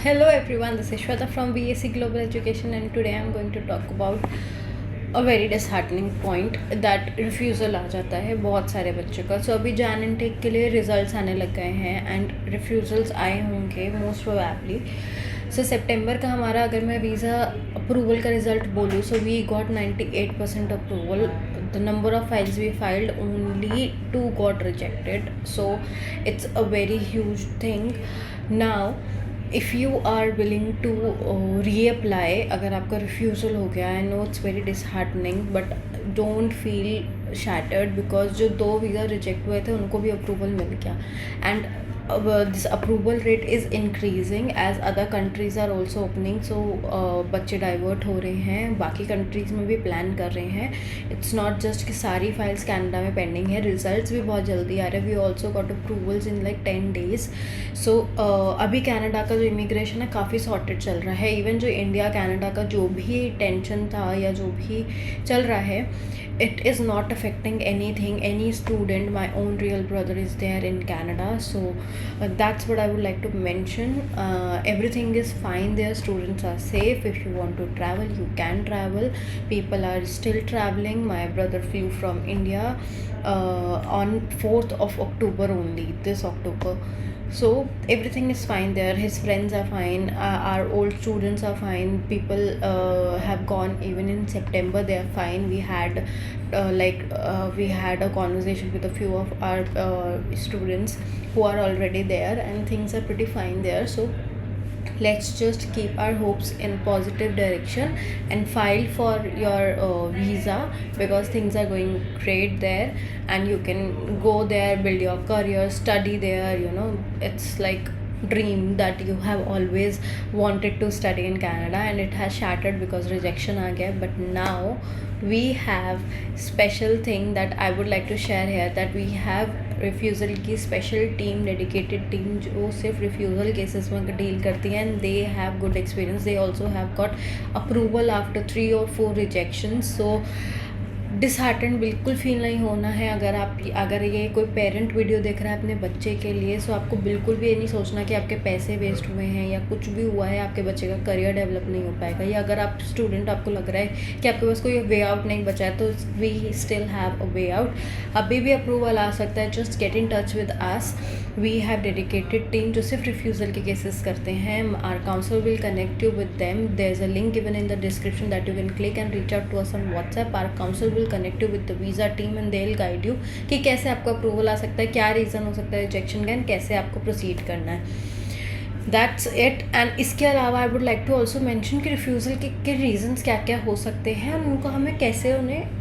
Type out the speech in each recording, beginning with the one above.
Hello everyone, this is Shweta from BSc Global Education and today I am going to talk about a very disheartening point that refusal आ जाता है बहुत सारे बच्चों का. So अभी Jain intake के लिए रिजल्ट्स आने लग गए हैं एंड रिफ्यूज़ल्स आए होंगे मोस्ट प्रोबेबली. सो सितंबर का हमारा अगर मैं वीज़ा अप्रूवल का रिज़ल्ट बोलूँ so we got 98% approval. The number of files we filed, only 2 got rejected, so it's a very huge thing. Now if you are willing to reapply, अगर आपका refusal हो गया, I know it's very disheartening but don't feel shattered because जो 2 visa reject हुए थे उनको भी approval मिल गया. And this approval rate is increasing as other countries are also opening, so बच्चे डाइवर्ट हो रहे हैं, बाकी कंट्रीज़ में भी प्लान कर रहे हैं. इट्स नॉट जस्ट कि सारी फाइल्स कनाडा में पेंडिंग है, रिजल्ट्स भी बहुत जल्दी आ रहे हैं. We also got approvals in like 10 days. So अभी कनाडा का जो इमिग्रेशन है काफ़ी सॉर्टेड चल रहा है. इवन जो इंडिया कनाडा का जो भी टेंशन था या जो भी चल रहा है, it is not affecting anything, any student. My own real brother is there in Canada, so that's what I would like to mention. Everything is fine there, students are safe. If you want to travel you can travel, people are still traveling. My brother flew from India on 4th of October only, this October. So everything is fine there. His friends are fine, our old students are fine. People have gone even in September, they are fine. We had we had a conversation with a few of our students who are already there and things are pretty fine there. So let's just keep our hopes in positive direction and file for your visa because things are going great there and you can go there, build your career, study there. You know, it's like dream that you have always wanted to study in Canada and it has shattered because rejection आ गया. But now we have special thing that I would like to share here, that we have refusal की special team, dedicated team जो सिर्फ refusal cases में deal करती है and they have good experience. They also have got approval after 3 or 4 rejections. So disheartened बिल्कुल feel नहीं होना है. अगर ये कोई पेरेंट वीडियो देख रहा है अपने बच्चे के लिए, सो आपको बिल्कुल भी ये नहीं सोचना कि आपके पैसे वेस्ट हुए हैं या कुछ भी हुआ है, आपके बच्चे का करियर डेवलप नहीं हो पाएगा. या अगर आप स्टूडेंट आपको लग रहा है कि आपके पास कोई वे आउट नहीं बचा है तो we still have a way out. अभी भी अप्रूवल आ सकता है. Just get in touch with us. We have dedicated team जो सिर्फ रिफ्यूज़ल के केसेस करते हैं. Our counsellor will connect you with them. There is a link given in the description that you can click and reach out to us on WhatsApp. Our counsellor will connect you with the visa team and they will guide you कि कैसे आपको approval आ सकता है, क्या reason हो सकता है रिजेक्शन का एंड कैसे आपको प्रोसीड करना है. That's it. एंड इसके अलावा I would like to also mention कि रिफ्यूज़ल के रीज़न्स क्या क्या हो सकते हैं और उनको हमें कैसे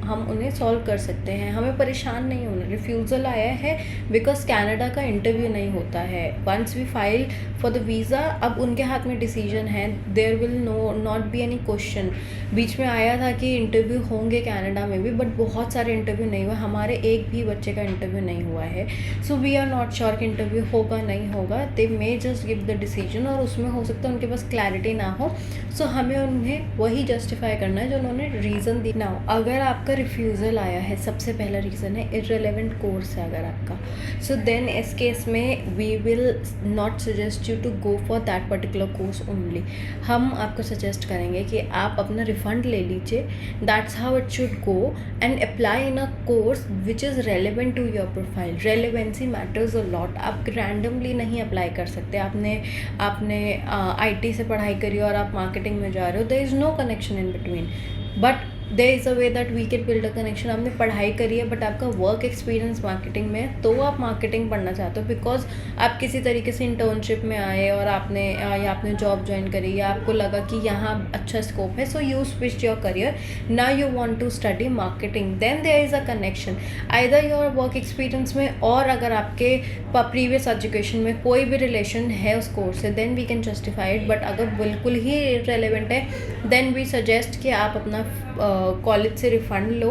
हम उन्हें सॉल्व कर सकते हैं. हमें परेशान नहीं होना. रिफ्यूज़ल आया है बिकॉज कनाडा का इंटरव्यू नहीं होता है. Once we file for the visa, अब उनके हाथ में डिसीजन है. There will not be any question. बीच में आया था कि इंटरव्यू होंगे कनाडा में भी, बट बहुत सारे इंटरव्यू नहीं हुए. हमारे एक भी बच्चे का इंटरव्यू नहीं हुआ है. So we are not sure कि इंटरव्यू होगा नहीं होगा. They may just give the decision और उसमें हो सकता है उनके पास क्लैरिटी ना हो. सो हमें उन्हें वही जस्टिफाई करना है जो उन्होंने रीज़न दी. नाउ अगर आपका रिफ्यूज़ल आया है, सबसे पहला रीज़न है इररिलेवेंट कोर्स है अगर आपका. सो देन इस केस में we will not suggest you to go for that particular course only. हम आपको सजेस्ट करेंगे कि आप अपना रिफ़ंड ले लीजिए. That's how it should go and apply in a course which is relevant to your profile. Relevancy matters a lot. आप randomly नहीं अप्लाई कर सकते. आपने IT से पढ़ाई करी और आप मार्केटिंग में जा रहे हो, there is no connection in between. But there is a way that we can build a connection. आपने पढ़ाई करी है बट आपका वर्क एक्सपीरियंस मार्केटिंग में है, तो आप मार्केटिंग पढ़ना चाहते हो बिकॉज आप किसी तरीके से इंटर्नशिप में आए और आपने जॉब ज्वाइन करी या आपको लगा कि यहाँ अच्छा स्कोप है, so you switch your career. Now you want to study marketing, then there is a connection either your work experience में और अगर आपके प्रीवियस एजुकेशन में कोई भी रिलेशन है उस कोर्स से, then we can justify it. But अगर बिल्कुल ही रेलिवेंट है, देन वी सजेस्ट कि आप अपना कॉलेज से रिफ़ंड लो,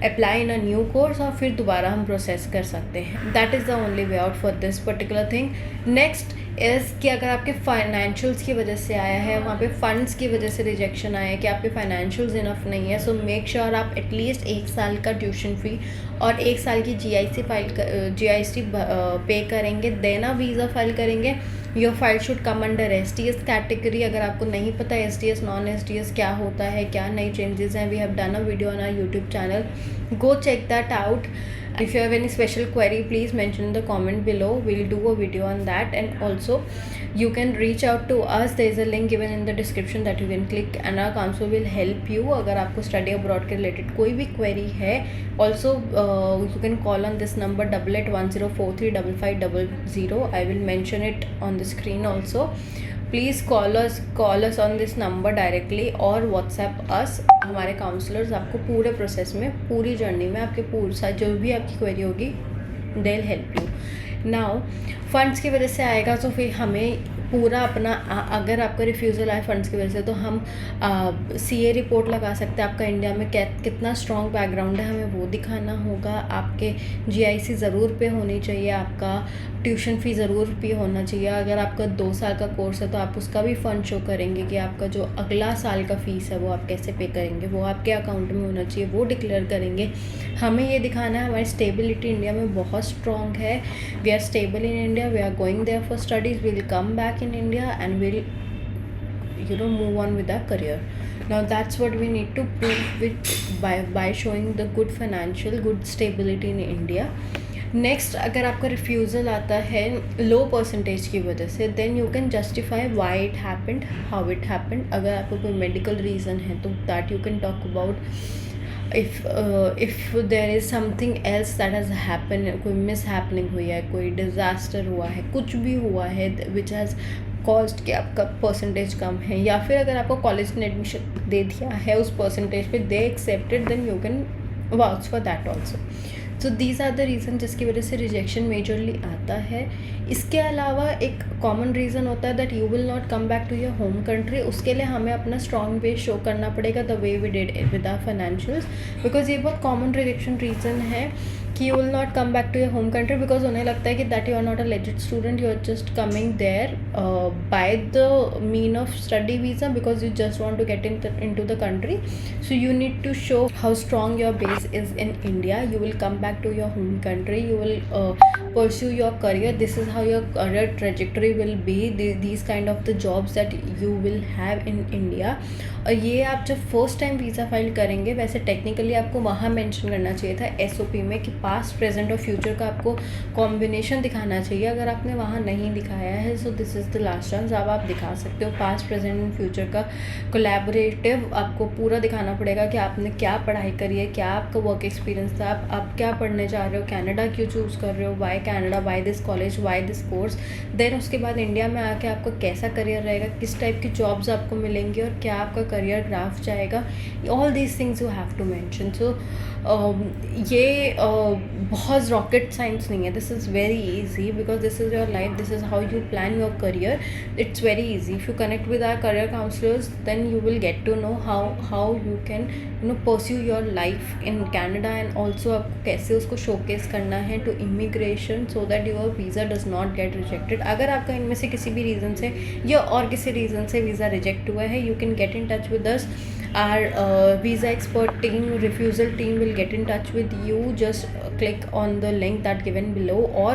apply in a new course और फिर दोबारा हम प्रोसेस कर सकते हैं. That is the only way out for this particular thing. Next is कि अगर आपके फाइनेंशियल्स की वजह से आया है, वहाँ पे फंड्स की वजह से रिजेक्शन आया है कि आपके फाइनेंशियल्स इनफ नहीं है, सो मेक श्योर आप एटलीस्ट 1 साल का ट्यूशन फ़ी और 1 साल की GIC पे करेंगे, देन आप वीज़ा फाइल करेंगे. Your file should come under STS category. अगर आपको नहीं पता STS नॉन STS क्या होता है, क्या नई चेंजेस हैं, we have done a video on our YouTube channel, go check that out. If you have any special query, please mention in the comment below. We'll do a video on that. And also you can reach out to us. There is a link given in the description that you can click and our counsel will help you. अगर आपको study abroad के related कोई भी query है, also you can call on this number 8810435500. I will mention it on the screen also. Please call us on this number directly और WhatsApp अस. हमारे counsellors आपको पूरे प्रोसेस में, पूरी जर्नी में आपके पूरा जो भी आपकी क्वेरी होगी, they will help you. Now funds की वजह से आएगा तो फिर हमें पूरा अपना, अगर आपका रिफ्यूज़ल आए फंड्स की वजह से, तो हम CA रिपोर्ट लगा सकते हैं. आपका इंडिया में कितना स्ट्रॉन्ग बैकग्राउंड है, हमें वो दिखाना होगा. आपके GIC ज़रूर पे होनी चाहिए, आपका ट्यूशन फ़ी ज़रूर पे होना चाहिए. अगर आपका 2 साल का कोर्स है तो आप उसका भी फ़ंड शो करेंगे कि आपका जो अगला साल का फ़ीस है वो आप कैसे पे करेंगे, वो आपके अकाउंट में होना चाहिए, वो डिक्लेयर करेंगे. हमें ये दिखाना है हमारी स्टेबिलिटी इंडिया में बहुत स्ट्रॉन्ग है. We are stable in India, we are going there for studies, we will come back in India and we'll move on with our career. Now that's what we need to prove with by showing the good financial, good stability in India. Next, अगर आपका refusal आता है लो percentage की वजह से, then you can justify why it happened, how it happened. अगर आपको कोई मेडिकल रीज़न है तो that you can talk about. if there is something else that has happened, कोई मिस हैपनिंग हुई है, कोई डिज़ास्टर हुआ है, कुछ भी हुआ है विच हैज़ कॉस्ट कि आपका परसेंटेज कम है, या फिर अगर आपको कॉलेज ने एडमिशन दे दिया है उस परसेंटेज पे, they accepted, then you can vouch for that also. So these are the reason जिसकी वजह से रिजेक्शन मेजरली आता है. इसके अलावा एक कॉमन रीज़न होता है that you will not come back to your home country. उसके लिए हमें अपना स्ट्रॉन्ग बेस शो करना पड़ेगा, the way we did with our financials. Because ये बहुत कॉमन रिजेक्शन रीज़न है कि you will not come back to your home country because उन्हें लगता है कि that you are not a legit student, you are just coming there by the mean of study visa because you just want to get in to the country. So you need to show how strong your base is in India. You will come back to your home country, you will pursue your career. This is how your career trajectory will be, these kind of the jobs that you will have in India. और ये आप जब first time visa file करेंगे, वैसे technically आपको वहाँ mention करना चाहिए था SOP में कि पास्ट, प्रेजेंट और फ्यूचर का आपको कॉम्बिनेशन दिखाना चाहिए. अगर आपने वहाँ नहीं दिखाया है, so this is the last chance. अब आप दिखा सकते हो पास्ट, प्रेजेंट एंड फ्यूचर का कोलैबोरेटिव. आपको पूरा दिखाना पड़ेगा कि आपने क्या पढ़ाई करी है, क्या आपका वर्क एक्सपीरियंस था, आप क्या पढ़ने जा रहे हो, कनाडा क्यों चूज़ कर रहे हो, why Canada, why this college, why this course. Then उसके बाद इंडिया में आके आपका कैसा करियर रहेगा, किस टाइप की जॉब्स आपको मिलेंगी और क्या आपका करियर ग्राफ जाएगा. All these things you have to mention. So ये बहुत रॉकेट साइंस नहीं है. This is very easy because this is your life, this is how you plan your career. It's very easy. If you connect with our career counsellors, then you will get to know how you can pursue your life in Canada and also आपको कैसे उसको showcase करना है to immigration so that your visa does not get rejected. अगर आपका इनमें से किसी भी रीज़न से या और किसी रीज़न से वीज़ा रिजेक्ट हुआ है, you can get in touch with us. Our visa expert team, refusal team will get in touch with you. Just click on the link that given below or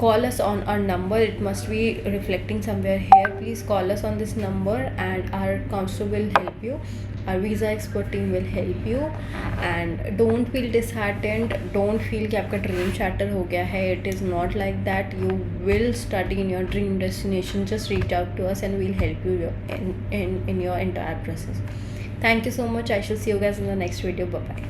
call us on our number. It must be reflecting somewhere here. Please call us on this number and our counselor will help you. Our visa expert team will help you. And don't feel disheartened. Don't feel कि आपका dream shatter हो गया है. It is not like that. You will study in your dream destination. Just reach out to us and we'll help you in your entire process. Thank you so much. I shall see you guys in the next video. Bye bye.